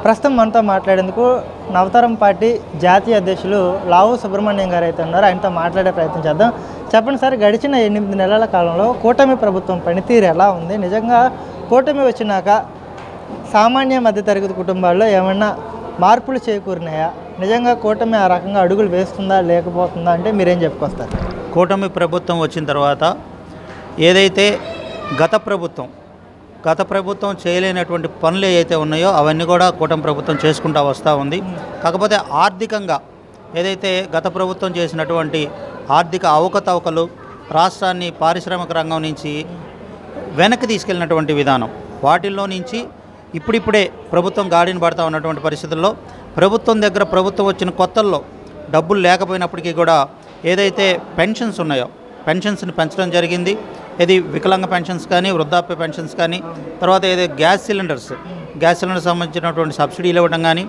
ప్రస్తుతం మనతో మాట్లాడేందుకు నవతరం పార్టీ జాతీయ అధ్యక్షులు లావు సుబ్రహ్మణ్యం గారు అయితే ఉన్నారు. ఆయనతో మాట్లాడే ప్రయత్నం చేద్దాం. చెప్పండి సార్, గడిచిన 8 నెలల కాలంలో కూటమి ప్రభుత్వం పనితీరు ఎలా ఉంది? నిజంగా కూటమి వచ్చినాక సామాన్య మధ్యతరగతి కుటుంబాల్లో ఏమన్నా మార్పులు చేకూరినాయా? నిజంగా కూటమి ఆ రకంగా అడుగులు వేస్తుందా లేకపోతుందా అంటే మీరేం చెప్పుకొస్తారు? కూటమి ప్రభుత్వం వచ్చిన తర్వాత ఏదైతే గత ప్రభుత్వం చేయలేనటువంటి పనులు ఏవైతే ఉన్నాయో అవన్నీ కూడా కూటమి ప్రభుత్వం చేసుకుంటూ వస్తూ ఉంది. కాకపోతే ఆర్థికంగా ఏదైతే గత ప్రభుత్వం చేసినటువంటి ఆర్థిక అవకతవకలు రాష్ట్రాన్ని పారిశ్రామిక రంగం నుంచి వెనక్కి తీసుకెళ్ళినటువంటి విధానం, వాటిల్లో నుంచి ఇప్పుడిప్పుడే ప్రభుత్వం గాడిని పడతా ఉన్నటువంటి పరిస్థితుల్లో ప్రభుత్వం దగ్గర ప్రభుత్వం వచ్చిన కొత్తల్లో డబ్బులు లేకపోయినప్పటికీ కూడా ఏదైతే పెన్షన్స్ ఉన్నాయో పెన్షన్స్ని పెంచడం జరిగింది. ఇది వికలాంగ పెన్షన్స్ కానీ, వృద్ధాప్య పెన్షన్స్ కానీ, తర్వాత ఏదైతే గ్యాస్ సిలిండర్ సంబంధించినటువంటి సబ్సిడీలు ఇవ్వడం కానీ,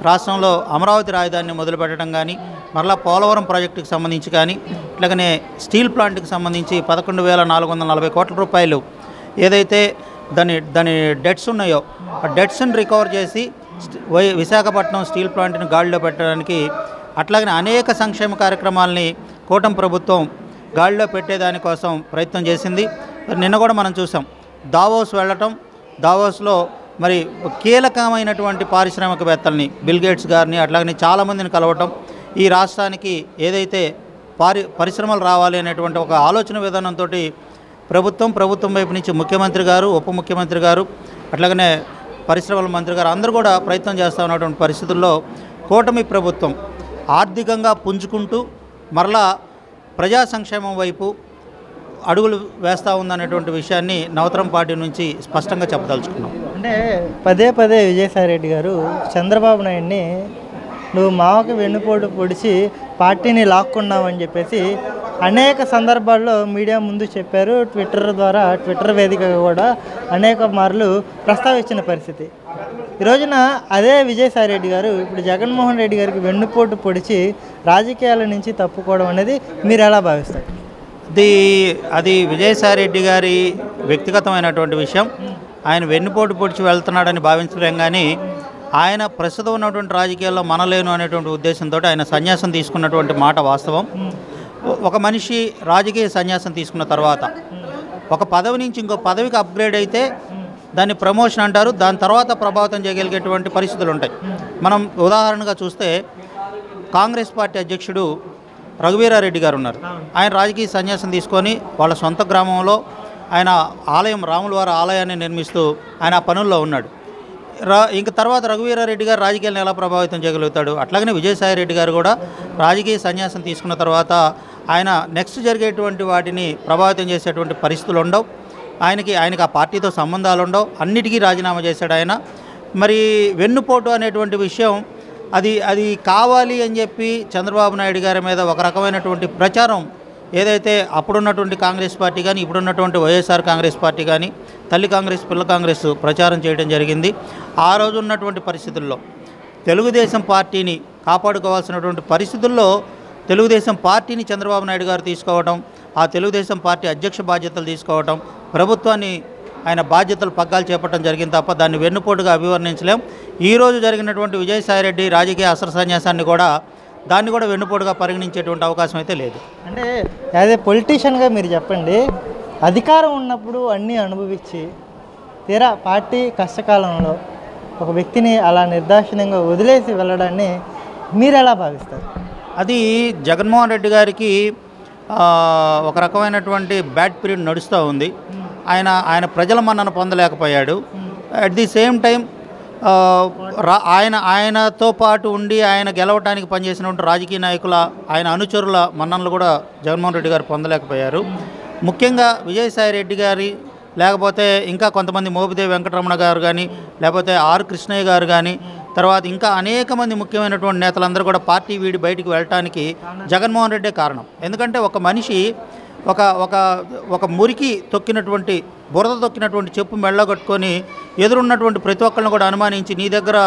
రాష్ట్రంలో అమరావతి రాజధానిని మొదలుపెట్టడం కానీ, మరలా పోలవరం ప్రాజెక్టుకి సంబంధించి కానీ, ఇట్లాగనే స్టీల్ ప్లాంట్కి సంబంధించి 11,440 కోట్ల రూపాయలు ఏదైతే దాని డెట్స్ ఉన్నాయో ఆ డెట్స్ని రికవర్ చేసి విశాఖపట్నం స్టీల్ ప్లాంట్ని గాడిలో పెట్టడానికి, అట్లాగనే అనేక సంక్షేమ కార్యక్రమాలని కూటమి ప్రభుత్వం గాడిలో పెట్టేదానికోసం ప్రయత్నం చేసింది. నిన్న కూడా మనం చూసాం, దావోస్ వెళ్ళటం, దావోస్లో మరి కీలకమైనటువంటి పారిశ్రామికవేత్తల్ని బిల్ గేట్స్ గారిని అట్లాగనే చాలామందిని కలవటం, ఈ రాష్ట్రానికి ఏదైతే పరిశ్రమలు రావాలి అనేటువంటి ఒక ఆలోచన విధానంతో ప్రభుత్వం వైపు నుంచి ముఖ్యమంత్రి గారు, ఉప ముఖ్యమంత్రి గారు, అట్లాగనే పరిశ్రమల మంత్రి గారు అందరూ కూడా ప్రయత్నం చేస్తూ ఉన్నటువంటి పరిస్థితుల్లో కూటమి ప్రభుత్వం ఆర్థికంగా పుంజుకుంటూ మరలా ప్రజా సంక్షేమం వైపు అడుగులు వేస్తూ ఉందనేటువంటి విషయాన్ని నవతరం పార్టీ నుంచి స్పష్టంగా చెప్పదలుచుకున్నాం. అంటే పదే విజయసాయిరెడ్డి గారు చంద్రబాబు నాయుడిని నువ్వు మావకి వెన్నుపోటు పొడిచి పార్టీని లాక్కున్నావని చెప్పేసి అనేక సందర్భాల్లో మీడియా ముందు చెప్పారు. ట్విట్టర్ వేదికగా కూడా అనేక మార్లు ప్రస్తావించిన పరిస్థితి. ఈ రోజున అదే విజయసాయిరెడ్డి గారు ఇప్పుడు జగన్మోహన్ రెడ్డి గారికి వెన్నుపోటు పొడిచి రాజకీయాల నుంచి తప్పుకోవడం అనేది మీరు ఎలా భావిస్తారు? అది విజయసాయిరెడ్డి గారి వ్యక్తిగతమైనటువంటి విషయం. ఆయన వెన్నుపోటు పొడిచి వెళ్తున్నాడని భావించలేం, కానీ ఆయన ప్రస్తుతం ఉన్నటువంటి రాజకీయాల్లో మనలేను అనేటువంటి ఉద్దేశంతో ఆయన సన్యాసం తీసుకున్నటువంటి మాట వాస్తవం. ఒక మనిషి రాజకీయ సన్యాసం తీసుకున్న తర్వాత ఒక పదవి నుంచి ఇంకో పదవికి అప్గ్రేడ్ అయితే దాన్ని ప్రమోషన్ అంటారు. దాని తర్వాత ప్రభావితం చేయగలిగేటువంటి పరిస్థితులు ఉంటాయి. మనం ఉదాహరణగా చూస్తే కాంగ్రెస్ పార్టీ అధ్యక్షుడు రఘువీరారెడ్డి గారు ఉన్నారు. ఆయన రాజకీయ సన్యాసం తీసుకొని వాళ్ళ సొంత గ్రామంలో ఆయన రాముల వారి ఆలయాన్ని నిర్మిస్తూ ఆయన ఆ పనుల్లో ఉన్నాడు. ఇంక తర్వాత రఘువీరారెడ్డి గారు రాజకీయాలను ఎలా ప్రభావితం చేయగలుగుతాడు? అట్లాగనే విజయసాయిరెడ్డి గారు కూడా రాజకీయ సన్యాసం తీసుకున్న తర్వాత ఆయన నెక్స్ట్ జరిగేటువంటి వాటిని ప్రభావితం చేసేటువంటి పరిస్థితులు ఉండవు. ఆయనకి ఆ పార్టీతో సంబంధాలు ఉండవు. అన్నిటికీ రాజీనామా చేశాడు ఆయన. మరి వెన్నుపోటు అనేటువంటి విషయం అది కావాలి అని చెప్పి చంద్రబాబు నాయుడు గారి మీద ఒక రకమైనటువంటి ప్రచారం ఏదైతే అప్పుడున్నటువంటి కాంగ్రెస్ పార్టీ కానీ ఇప్పుడున్నటువంటి వైఎస్ఆర్ కాంగ్రెస్ పార్టీ కానీ తల్లి కాంగ్రెస్ పిల్ల కాంగ్రెస్ ప్రచారం చేయడం జరిగింది. ఆ రోజు ఉన్నటువంటి పరిస్థితుల్లో తెలుగుదేశం పార్టీని కాపాడుకోవాల్సినటువంటి పరిస్థితుల్లో తెలుగుదేశం పార్టీని చంద్రబాబు నాయుడు గారు తీసుకోవటం, ఆ తెలుగుదేశం పార్టీ అధ్యక్ష బాధ్యతలు తీసుకోవటం, ప్రభుత్వాన్ని ఆయన బాధ్యతలు పగ్గాలు చేపట్టడం జరిగింది తప్ప దాన్ని వెన్నుపోటుగా అభివర్ణించలేం. ఈరోజు జరిగినటువంటి విజయసాయిరెడ్డి రాజకీయ అస్త్ర సన్యాసాన్ని కూడా వెన్నుపోటుగా పరిగణించేటువంటి అవకాశం అయితే లేదు. అంటే యాజ్ ఏ పొలిటీషియన్గా మీరు చెప్పండి, అధికారం ఉన్నప్పుడు అన్నీ అనుభవించి తీరా పార్టీ కష్టకాలంలో ఒక వ్యక్తిని అలా నిర్దాక్షిణ్యంగా వదిలేసి వెళ్ళడాన్ని మీరు ఎలా భావిస్తారు? అది జగన్మోహన్ రెడ్డి గారికి ఒక రకమైనటువంటి బ్యాడ్ పీరియడ్ నడుస్తూ ఉంది. ఆయన ప్రజల మన్నన పొందలేకపోయాడు. అట్ ది సేమ్ టైం ఆయనతో పాటు ఉండి ఆయన గెలవడానికి పనిచేసినటువంటి రాజకీయ నాయకుల ఆయన అనుచరుల మన్ననలు కూడా జగన్మోహన్ రెడ్డి గారు పొందలేకపోయారు. ముఖ్యంగా విజయసాయిరెడ్డి గారి లేకపోతే ఇంకా కొంతమంది మోపిదేవి వెంకటరమణ గారు కానీ లేకపోతే ఆర్ కృష్ణయ్య గారు కానీ తర్వాత ఇంకా అనేక మంది ముఖ్యమైనటువంటి నేతలందరూ కూడా పార్టీ వీడి బయటికి వెళ్ళటానికి జగన్మోహన్ రెడ్డే కారణం. ఎందుకంటే ఒక మనిషి ఒక మురికి తొక్కినటువంటి బురద తొక్కినటువంటి చెప్పు మెళ్ళ కట్టుకొని ఎదురున్నటువంటి ప్రతి ఒక్కరిని కూడా అనుమానించి నీ దగ్గర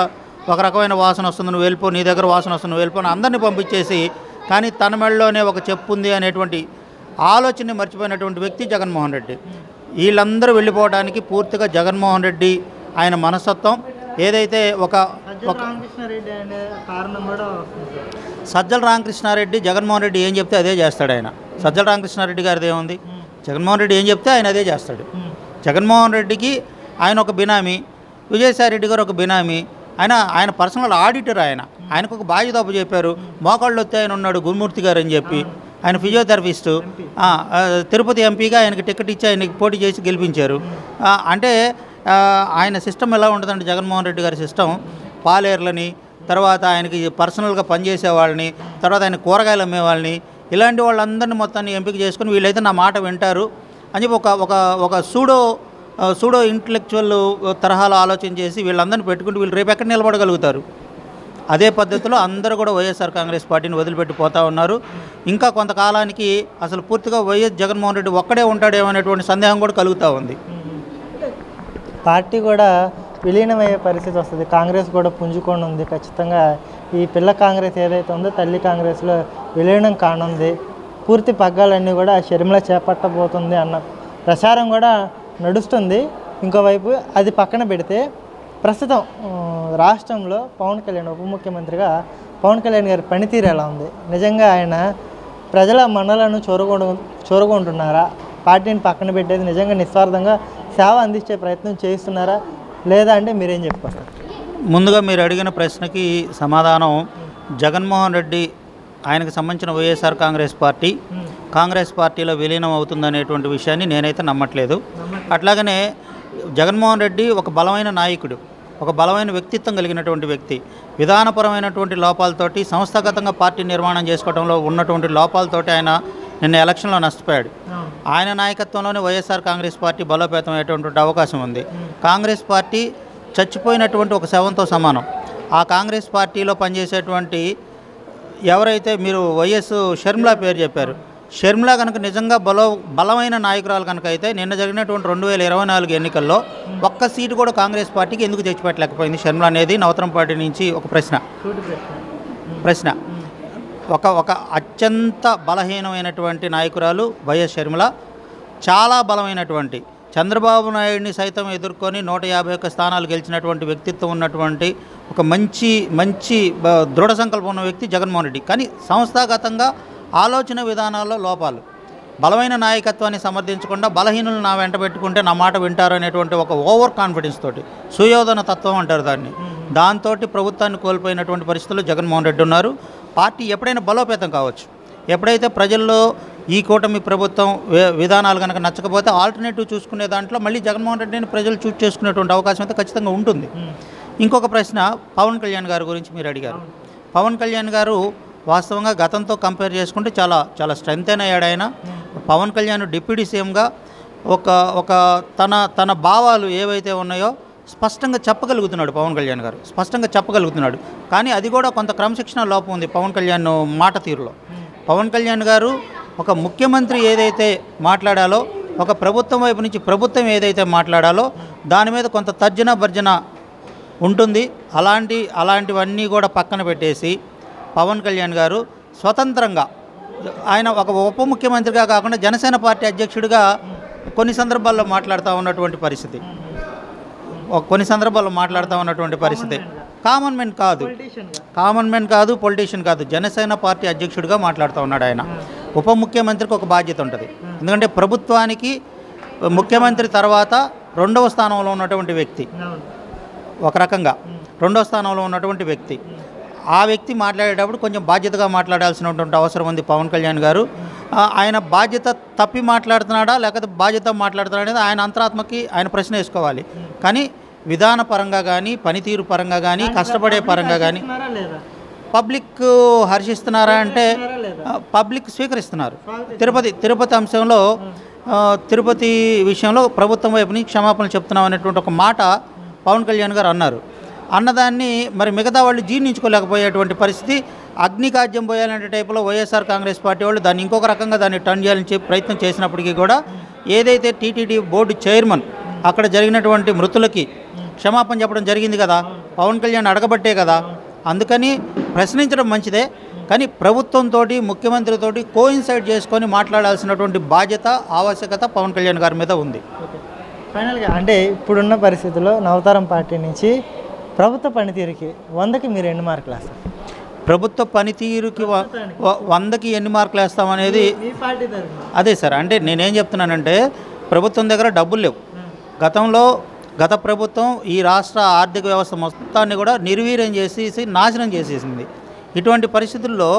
ఒక రకమైన వాసన వస్తుంది నువ్వు వెళ్ళిపో, నీ దగ్గర వాసన వస్తుంది నువ్వు వెళ్ళిపో, అందరినీ పంపించేసి కానీ తన మెళ్ళలోనే ఒక చెప్పు ఉంది అనేటువంటి ఆలోచనని మర్చిపోయినటువంటి వ్యక్తి జగన్మోహన్ రెడ్డి. వీళ్ళందరూ వెళ్ళిపోవడానికి పూర్తిగా జగన్మోహన్ రెడ్డి ఆయన మనస్తత్వం ఏదైతే ఒక రామకృష్ణారెడ్డి అనే కారణం కూడా వస్తుంది. సజ్జల రామకృష్ణారెడ్డి జగన్మోహన్ రెడ్డి ఏం చెప్తే అదే చేస్తాడు ఆయన. సజ్జల రామకృష్ణారెడ్డి గారిది ఏముంది? జగన్మోహన్ రెడ్డి ఏం చెప్తే ఆయన అదే చేస్తాడు. జగన్మోహన్ రెడ్డికి ఆయన ఒక బినామీ, విజయసాయి రెడ్డి గారు ఒక బినామీ. ఆయన పర్సనల్ ఆడిటర్. ఆయనకు ఒక బాధ్యత అప్పు చెప్పారు. మోకాళ్ళు వస్తే ఆయన ఉన్నాడు గురుమూర్తి గారు అని చెప్పి, ఆయన ఫిజియోథెరపిస్టు. తిరుపతి ఎంపీగా ఆయనకి టికెట్ ఇచ్చి ఆయనకి పోటీ చేసి గెలిపించారు. అంటే ఆయన సిస్టమ్ ఎలా ఉంటుందంటే జగన్మోహన్ రెడ్డి గారి సిస్టమ్, పాలేర్లని, తర్వాత ఆయనకి పర్సనల్గా పనిచేసే వాళ్ళని, తర్వాత ఆయన కూరగాయలు అమ్మే వాళ్ళని, ఇలాంటి వాళ్ళందరినీ మొత్తాన్ని ఎంపిక చేసుకుని వీళ్ళైతే నా మాట వింటారు అని చెప్పి ఒక సూడో ఇంటలెక్చువల్ తరహాలో ఆలోచన చేసి వీళ్ళందరినీ పెట్టుకుంటూ వీళ్ళు రేపు ఎక్కడ నిలబడగలుగుతారు? అదే పద్ధతిలో అందరూ కూడా వైఎస్ఆర్ కాంగ్రెస్ పార్టీని వదిలిపెట్టిపోతూ ఉన్నారు. ఇంకా కొంతకాలానికి అసలు పూర్తిగా వైఎస్ జగన్మోహన్ రెడ్డి ఒక్కడే ఉంటాడేమో అనేటువంటి సందేహం కూడా కలుగుతూ ఉంది. పార్టీ కూడా విలీనమయ్యే పరిస్థితి వస్తుంది. కాంగ్రెస్ కూడా పుంజుకొని ఉంది. ఖచ్చితంగా ఈ పిల్ల కాంగ్రెస్ ఏదైతే ఉందో తల్లి కాంగ్రెస్లో విలీనం కానుంది. పూర్తి పగ్గాలన్నీ కూడా షర్మిల చేపట్టబోతుంది అన్న ప్రచారం కూడా నడుస్తుంది. ఇంకోవైపు అది పక్కన పెడితే ప్రస్తుతం రాష్ట్రంలో పవన్ కళ్యాణ్ ఉప ముఖ్యమంత్రిగా పవన్ కళ్యాణ్ గారి పనితీరు ఎలా ఉంది? నిజంగా ఆయన ప్రజల మనలను చూరగొంటున్నారా? పార్టీని పక్కన పెట్టేది నిజంగా నిస్వార్థంగా సేవ అందించే ప్రయత్నం చేస్తున్నారా లేదా అంటే మీరేం చెప్పుకోస్తారు? ముందుగా మీరు అడిగిన ప్రశ్నకి సమాధానం, జగన్మోహన్ రెడ్డి ఆయనకు సంబంధించిన వైఎస్ఆర్ కాంగ్రెస్ పార్టీలో విలీనం అవుతుందనేటువంటి విషయాన్ని నేనైతే నమ్మట్లేదు. అట్లాగనే జగన్మోహన్ రెడ్డి ఒక బలమైన నాయకుడు, ఒక బలమైన వ్యక్తిత్వం కలిగినటువంటి వ్యక్తి. విధానపరమైనటువంటి లోపాలతోటి, సంస్థాగతంగా పార్టీ నిర్మాణం చేసుకోవడంలో ఉన్నటువంటి లోపాలతోటి ఆయన నిన్న ఎలక్షన్లో నష్టపోయాడు. ఆయన నాయకత్వంలోనే వైఎస్ఆర్ కాంగ్రెస్ పార్టీ బలోపేతం అయ్యేటువంటి అవకాశం ఉంది. కాంగ్రెస్ పార్టీ చచ్చిపోయినటువంటి ఒక శవంతో సమానం. ఆ కాంగ్రెస్ పార్టీలో పనిచేసేటువంటి ఎవరైతే మీరు వైఎస్ షర్మిల పేరు చెప్పారు, షర్మిల కనుక నిజంగా బలమైన నాయకురాలు కనుక అయితే నిన్న జరిగినటువంటి 2024 ఎన్నికల్లో ఒక్క సీటు కూడా కాంగ్రెస్ పార్టీకి ఎందుకు తెచ్చిపెట్టలేకపోయింది షర్మిల అనేది నవతరం పార్టీ నుంచి ఒక ప్రశ్న. ఒక అత్యంత బలహీనమైనటువంటి నాయకురాలు వైఎస్ షర్మిల, చాలా బలమైనటువంటి చంద్రబాబు నాయుడిని సైతం ఎదుర్కొని 151 స్థానాలు గెలిచినటువంటి వ్యక్తిత్వం ఉన్నటువంటి ఒక మంచి దృఢ సంకల్పం ఉన్న వ్యక్తి జగన్మోహన్ రెడ్డి. కానీ సంస్థాగతంగా ఆలోచన విధానాల్లో లోపాలు, బలమైన నాయకత్వాన్ని సమర్థించకుండా బలహీనులు నా వెంట పెట్టుకుంటే నా మాట వింటారు అనేటువంటి ఒక ఓవర్ కాన్ఫిడెన్స్ తోటి, సుయోధన తత్వం అంటారు దాన్ని, దాంతో ప్రభుత్వాన్ని కోల్పోయినటువంటి పరిస్థితుల్లో జగన్మోహన్ రెడ్డి ఉన్నారు. పార్టీ ఎప్పుడైనా బలోపేతం కావచ్చు, ఎప్పుడైతే ప్రజల్లో ఈ కూటమి ప్రభుత్వం విధానాలు కనుక నచ్చకపోతే ఆల్టర్నేటివ్ చూసుకునే దాంట్లో మళ్ళీ జగన్మోహన్ రెడ్డిని ప్రజలు చూస్ చేసుకునేటువంటి అవకాశం అయితే ఖచ్చితంగా ఉంటుంది. ఇంకొక ప్రశ్న, పవన్ కళ్యాణ్ గారి గురించి మీరు అడిగారు. పవన్ కళ్యాణ్ గారు వాస్తవంగా గతంతో కంపేర్ చేసుకుంటే చాలా స్ట్రెంత్ అయ్యాడు ఆయన. పవన్ కళ్యాణ్ డిప్యూటీ సీఎంగా ఒక తన భావాలు ఏవైతే ఉన్నాయో స్పష్టంగా చెప్పగలుగుతున్నాడు. పవన్ కళ్యాణ్ గారు స్పష్టంగా చెప్పగలుగుతున్నాడు. కానీ అది కూడా కొంత క్రమశిక్షణ లోపం ఉంది పవన్ కళ్యాణ్ మాట తీరులో. పవన్ కళ్యాణ్ గారు ఒక ముఖ్యమంత్రి ఏదైతే మాట్లాడాలో, ఒక ప్రభుత్వం వైపు నుంచి ప్రభుత్వం ఏదైతే మాట్లాడాలో దాని మీద కొంత తర్జన భర్జన ఉంటుంది. అలాంటివన్నీ కూడా పక్కన పెట్టేసి పవన్ కళ్యాణ్ గారు స్వతంత్రంగా ఆయన ఒక ఉప ముఖ్యమంత్రిగా కాకుండా జనసేన పార్టీ అధ్యక్షుడిగా కొన్ని సందర్భాల్లో మాట్లాడుతూ ఉన్నటువంటి పరిస్థితి. కామన్ మ్యాన్ కాదు, పొలిటీషియన్ కాదు, జనసేన పార్టీ అధ్యక్షుడిగా మాట్లాడుతూ ఉన్నాడు ఆయన. ఉప ముఖ్యమంత్రికి ఒక బాధ్యత ఉంటుంది. ఎందుకంటే ప్రభుత్వానికి ముఖ్యమంత్రి తర్వాత 2వ స్థానంలో ఉన్నటువంటి వ్యక్తి, ఒక రకంగా 2వ స్థానంలో ఉన్నటువంటి వ్యక్తి. ఆ వ్యక్తి మాట్లాడేటప్పుడు కొంచెం బాధ్యతగా మాట్లాడాల్సినటువంటి అవసరం ఉంది పవన్ కళ్యాణ్ గారు. ఆయన బాధ్యత తప్పి మాట్లాడుతున్నాడా లేకపోతే బాధ్యత మాట్లాడుతున్నాడా అనేది ఆయన అంతరాత్మకి ఆయన ప్రశ్న వేసుకోవాలి. కానీ విధాన పరంగా కానీ, పనితీరు పరంగా కానీ, కష్టపడే పరంగా కానీ పబ్లిక్ హర్షిస్తున్నారా అంటే పబ్లిక్ స్వీకరిస్తున్నారు. తిరుపతి అంశంలో, తిరుపతి విషయంలో ప్రభుత్వం వైపు నుంచి క్షమాపణలు చెప్తున్నాం అనేటువంటి ఒక మాట పవన్ కళ్యాణ్ గారు అన్నారు. అన్నదాన్ని మరి మిగతా వాళ్ళు జీర్ణించుకోలేకపోయేటువంటి పరిస్థితి. అగ్నికాజ్యం పోయాలంటే టైపులో వైఎస్ఆర్ కాంగ్రెస్ పార్టీ వాళ్ళు దాన్ని ఇంకొక రకంగా దాన్ని టర్న్ చేయాలని ప్రయత్నం చేసినప్పటికీ కూడా ఏదైతే టీటీడీ బోర్డు చైర్మన్ అక్కడ జరిగినటువంటి మృతులకి క్షమాపణ చెప్పడం జరిగింది కదా, పవన్ కళ్యాణ్ అడగబట్టే కదా. అందుకని ప్రశ్నించడం మంచిదే, కానీ ప్రభుత్వంతో ముఖ్యమంత్రితో కోయిన్సైడ్ చేసుకొని మాట్లాడాల్సినటువంటి బాధ్యత, ఆవశ్యకత పవన్ కళ్యాణ్ గారి మీద ఉంది. ఫైనల్గా అంటే ఇప్పుడున్న పరిస్థితుల్లో నవతరం పార్టీ నుంచి ప్రభుత్వ పనితీరుకి 100కి మీరు ఎన్ని మార్కులు వేస్తారు? ప్రభుత్వ పనితీరుకి 100కి ఎన్ని మార్కులు వేస్తామనేది మీ పార్టీ తరఫున అదే సార్. అంటే నేనేం చెప్తున్నానంటే ప్రభుత్వం దగ్గర డబ్బులు లేవు. గత ప్రభుత్వం ఈ రాష్ట్ర ఆర్థిక వ్యవస్థ మొత్తాన్ని కూడా నిర్వీర్యం చేసేసి నాశనం చేసేసింది. ఇటువంటి పరిస్థితుల్లో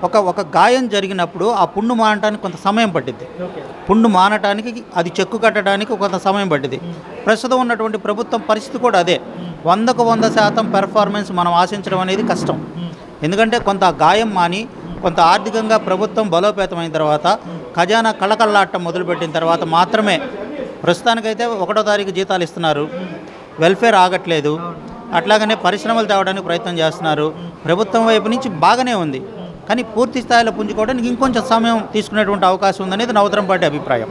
ఒక గాయం జరిగినప్పుడు ఆ పుండు మానటానికి కొంత సమయం పట్టింది. పుండు మానటానికి అది చెక్కు కట్టడానికి కొంత సమయం పట్టింది. ప్రస్తుతం ఉన్నటువంటి ప్రభుత్వం పరిస్థితి కూడా అదే. 100కు 100% పెర్ఫార్మెన్స్ మనం ఆశించడం అనేది కష్టం. ఎందుకంటే కొంత గాయం మాని కొంత ఆర్థికంగా ప్రభుత్వం బలోపేతమైన తర్వాత ఖజానా కళ్ళకళ్ళాటం మొదలుపెట్టిన తర్వాత మాత్రమే ప్రస్తుతానికైతే 1వ తారీఖు జీతాలు ఇస్తున్నారు, వెల్ఫేర్ ఆగట్లేదు, అట్లాగనే పరిశ్రమలు తేవడానికి ప్రయత్నం చేస్తున్నారు. ప్రభుత్వం వైపు నుంచి బాగానే ఉంది, కానీ పూర్తి స్థాయిలో పుంజుకోవడానికి ఇంకొంచెం సమయం తీసుకునేటువంటి అవకాశం ఉందనేది నవతరం పార్టీ అభిప్రాయం.